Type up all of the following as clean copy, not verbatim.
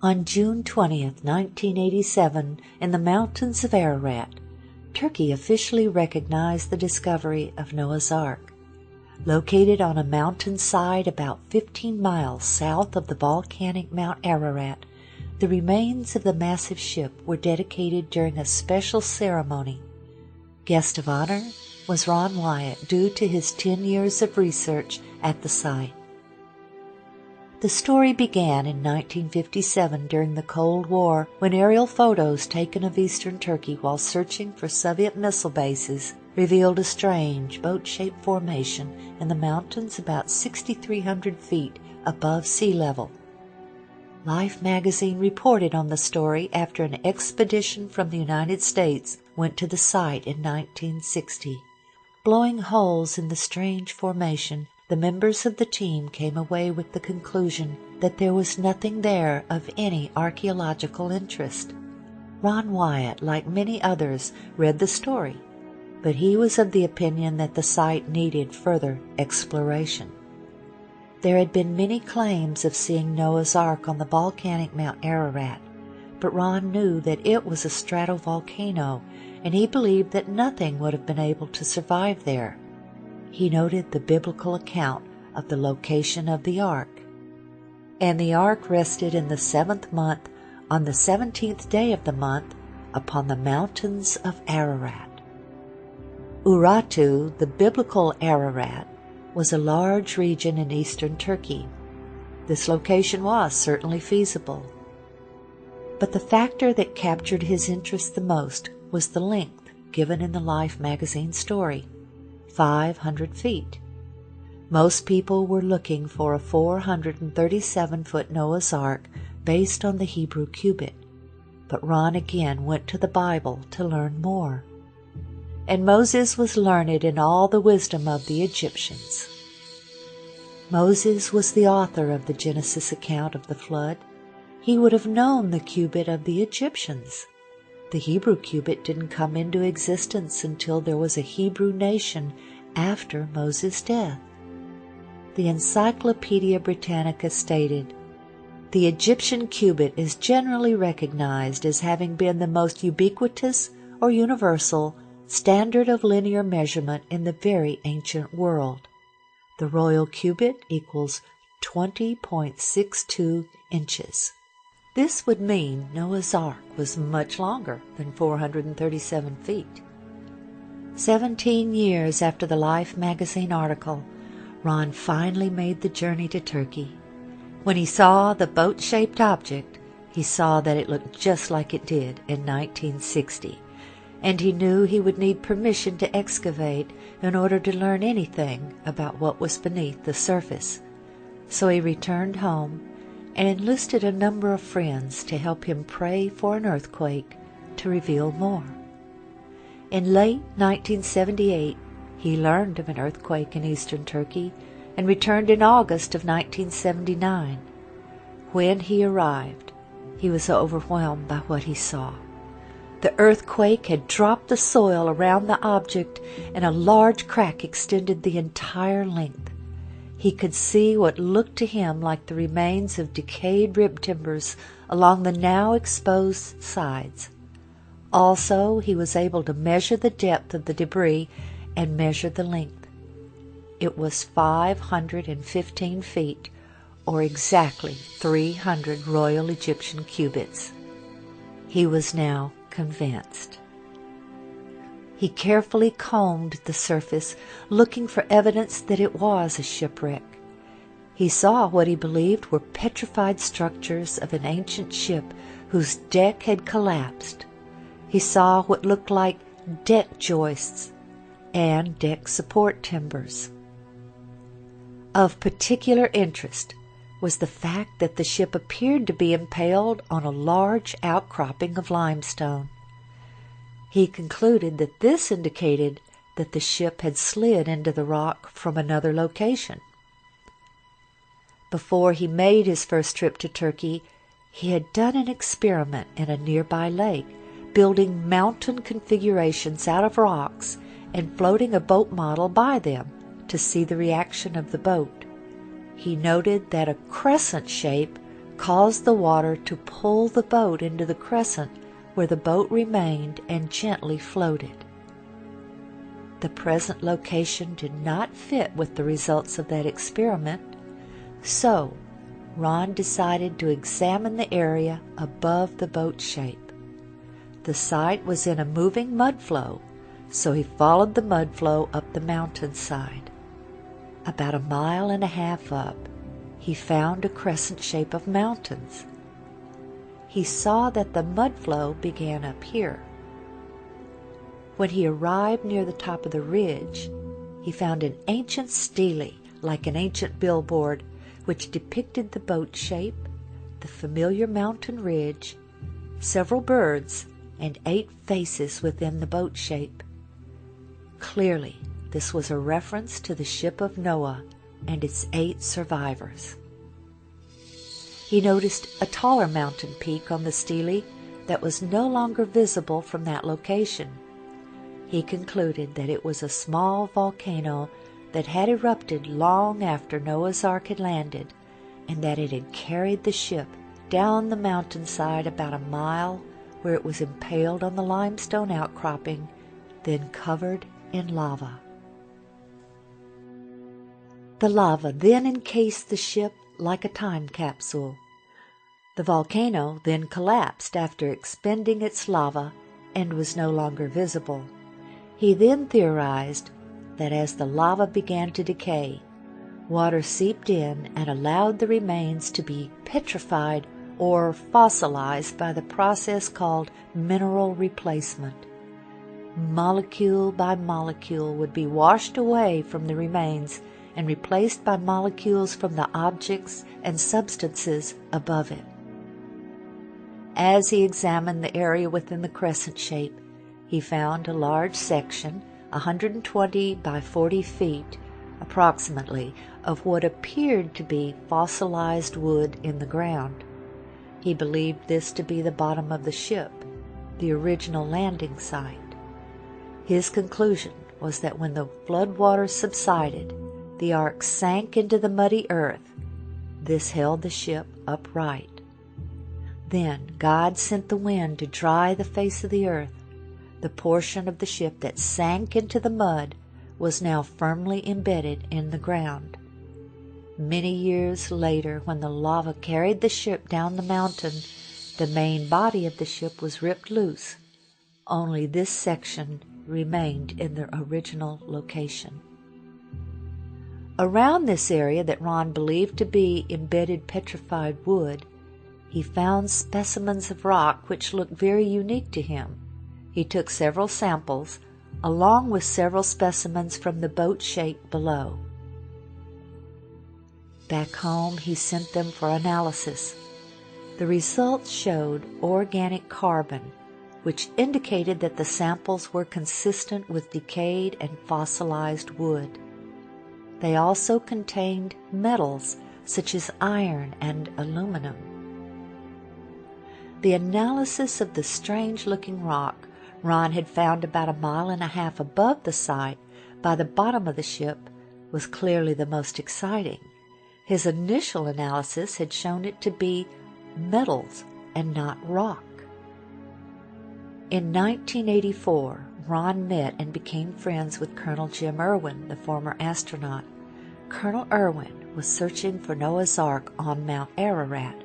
On June 20th, 1987, in the mountains of Ararat, Turkey officially recognized the discovery of Noah's Ark. Located on a mountainside about 15 miles south of the volcanic Mount Ararat, the remains of the massive ship were dedicated during a special ceremony. Guest of honor was Ron Wyatt, due to his 10 years of research at the site. The story began in 1957 during the Cold War, when aerial photos taken of eastern Turkey while searching for Soviet missile bases revealed a strange boat-shaped formation in the mountains about 6,300 feet above sea level. Life magazine reported on the story after an expedition from the United States went to the site in 1960. Blowing holes in the strange formation, the members of the team came away with the conclusion that there was nothing there of any archaeological interest. Ron Wyatt, like many others, read the story, but he was of the opinion that the site needed further exploration. There had been many claims of seeing Noah's Ark on the volcanic Mount Ararat, but Ron knew that it was a stratovolcano, and he believed that nothing would have been able to survive there. He noted the biblical account of the location of the ark. And the ark rested in the 7th month, on the 17th day of the month, upon the mountains of Ararat. Urartu, the biblical Ararat, was a large region in eastern Turkey. This location was certainly feasible. But the factor that captured his interest the most was the length given in the Life magazine story. 500 feet. Most people were looking for a 437-foot Noah's Ark based on the Hebrew cubit, but Ron again went to the Bible to learn more. And Moses was learned in all the wisdom of the Egyptians. Moses was the author of the Genesis account of the flood. He would have known the cubit of the Egyptians. The Hebrew cubit didn't come into existence until there was a Hebrew nation after Moses' death. The Encyclopedia Britannica stated, "The Egyptian cubit is generally recognized as having been the most ubiquitous or universal standard of linear measurement in the very ancient world. The royal cubit equals 20.62 inches. This would mean Noah's Ark was much longer than 437 feet. 17 years after the Life magazine article, Ron finally made the journey to Turkey. When he saw the boat-shaped object, he saw that it looked just like it did in 1960, and he knew he would need permission to excavate in order to learn anything about what was beneath the surface. So he returned home and enlisted a number of friends to help him pray for an earthquake to reveal more. In late 1978, he learned of an earthquake in eastern Turkey and returned in August of 1979. When he arrived, he was overwhelmed by what he saw. The earthquake had dropped the soil around the object, and a large crack extended the entire length. He could see what looked to him like the remains of decayed rib timbers along the now exposed sides. Also, he was able to measure the depth of the debris and measure the length. It was 515 feet, or exactly 300 Royal Egyptian cubits. He was now convinced. He carefully combed the surface, looking for evidence that it was a shipwreck. He saw what he believed were petrified structures of an ancient ship whose deck had collapsed. He saw what looked like deck joists and deck support timbers. Of particular interest was the fact that the ship appeared to be impaled on a large outcropping of limestone. He concluded that this indicated that the ship had slid into the rock from another location. Before he made his first trip to Turkey, he had done an experiment in a nearby lake, building mountain configurations out of rocks and floating a boat model by them to see the reaction of the boat. He noted that a crescent shape caused the water to pull the boat into the crescent where the boat remained and gently floated. The present location did not fit with the results of that experiment, so Ron decided to examine the area above the boat shape. The site was in a moving mud flow, so he followed the mud flow up the mountainside. About 1.5 miles up, he found a crescent shape of mountains. He saw that the mud flow began up here. When he arrived near the top of the ridge, he found an ancient stele, like an ancient billboard, which depicted the boat shape, the familiar mountain ridge, several birds, and 8 faces within the boat shape. Clearly, this was a reference to the ship of Noah and its 8 survivors. He noticed a taller mountain peak on the stele that was no longer visible from that location. He concluded that it was a small volcano that had erupted long after Noah's Ark had landed, and that it had carried the ship down the mountainside about 1 mile, where it was impaled on the limestone outcropping, then covered in lava. The lava then encased the ship like a time capsule. The volcano then collapsed after expending its lava and was no longer visible. He then theorized that as the lava began to decay, water seeped in and allowed the remains to be petrified or fossilized by the process called mineral replacement. Molecule by molecule would be washed away from the remains and replaced by molecules from the objects and substances above it. As he examined the area within the crescent shape, he found a large section, 120 by 40 feet, approximately, of what appeared to be fossilized wood in the ground. He believed this to be the bottom of the ship, the original landing site. His conclusion was that when the floodwaters subsided, the ark sank into the muddy earth. This held the ship upright. Then God sent the wind to dry the face of the earth. The portion of the ship that sank into the mud was now firmly embedded in the ground. Many years later, when the lava carried the ship down the mountain, the main body of the ship was ripped loose. Only this section remained in their original location. Around this area that Ron believed to be embedded petrified wood, he found specimens of rock which looked very unique to him. He took several samples, along with several specimens from the boat shape below. Back home, he sent them for analysis. The results showed organic carbon, which indicated that the samples were consistent with decayed and fossilized wood. They also contained metals such as iron and aluminum. The analysis of the strange-looking rock Ron had found about 1.5 miles above the site by the bottom of the ship was clearly the most exciting. His initial analysis had shown it to be metals and not rock. In 1984, Ron met and became friends with Colonel Jim Irwin, the former astronaut. Colonel Irwin was searching for Noah's Ark on Mount Ararat,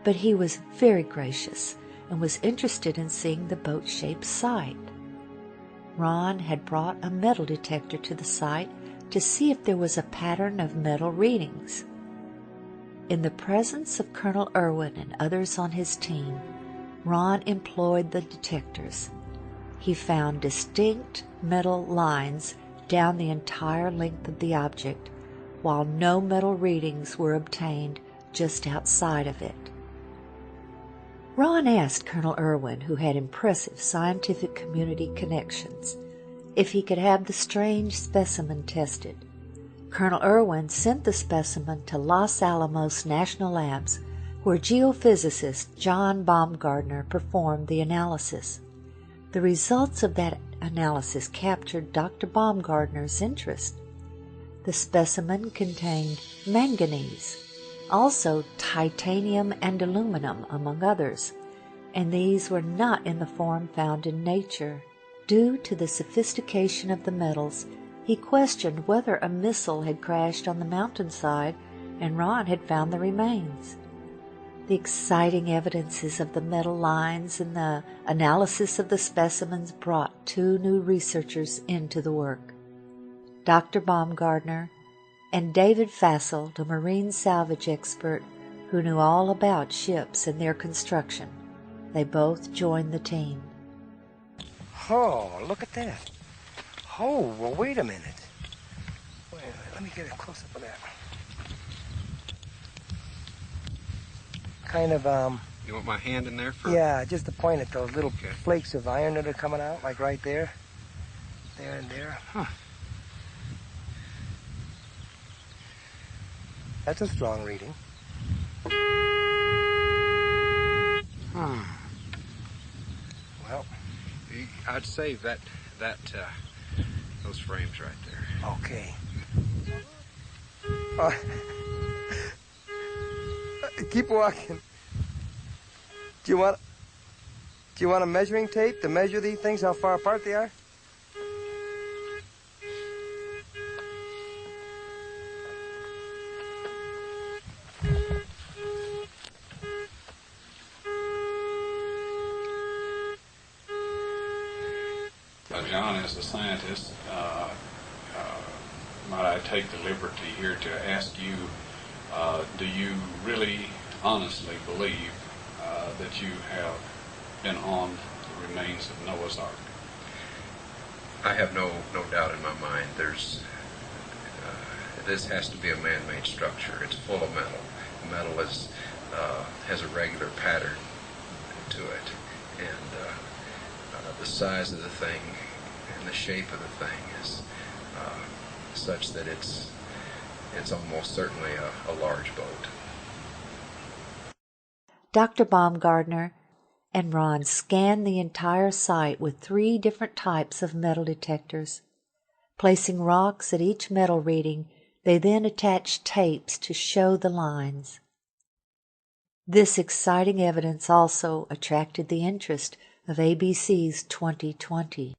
but he was very gracious and was interested in seeing the boat-shaped site. Ron had brought a metal detector to the site to see if there was a pattern of metal readings. In the presence of Colonel Irwin and others on his team, Ron employed the detectors. He found distinct metal lines down the entire length of the object, while no metal readings were obtained just outside of it. Ron asked Colonel Irwin, who had impressive scientific community connections, if he could have the strange specimen tested. Colonel Irwin sent the specimen to Los Alamos National Labs, where geophysicist John Baumgartner performed the analysis. The results of that analysis captured Dr. Baumgartner's interest. The specimen contained manganese, also titanium and aluminum, among others, and these were not in the form found in nature. Due to the sophistication of the metals, he questioned whether a missile had crashed on the mountainside and Ron had found the remains. The exciting evidences of the metal lines and the analysis of the specimens brought two new researchers into the work, Dr. Baumgartner and David Fassel, the marine salvage expert who knew all about ships and their construction. They both joined the team. Oh, look at that. Oh, well, wait a minute. Wait, let me get a close-up of that. Kind of, You want my hand in there for? Yeah, just to point at those little flakes of iron that are coming out, like right there. There and there. Huh. That's a strong reading. Well, I'd save those frames right there. Okay. Keep walking. Do you want a measuring tape to measure these things, how far apart they are? John, as a scientist, might I take the liberty here to ask you, do you really honestly believe that you have been on the remains of Noah's Ark? I have no doubt in my mind. This has to be a man-made structure. It's full of metal. The metal has a regular pattern to it, and the size of the thing and the shape of the thing is such that it's almost certainly a large boat. Dr. Baumgartner and Ron scanned the entire site with 3 different types of metal detectors. Placing rocks at each metal reading, they then attached tapes to show the lines. This exciting evidence also attracted the interest of ABC's 2020.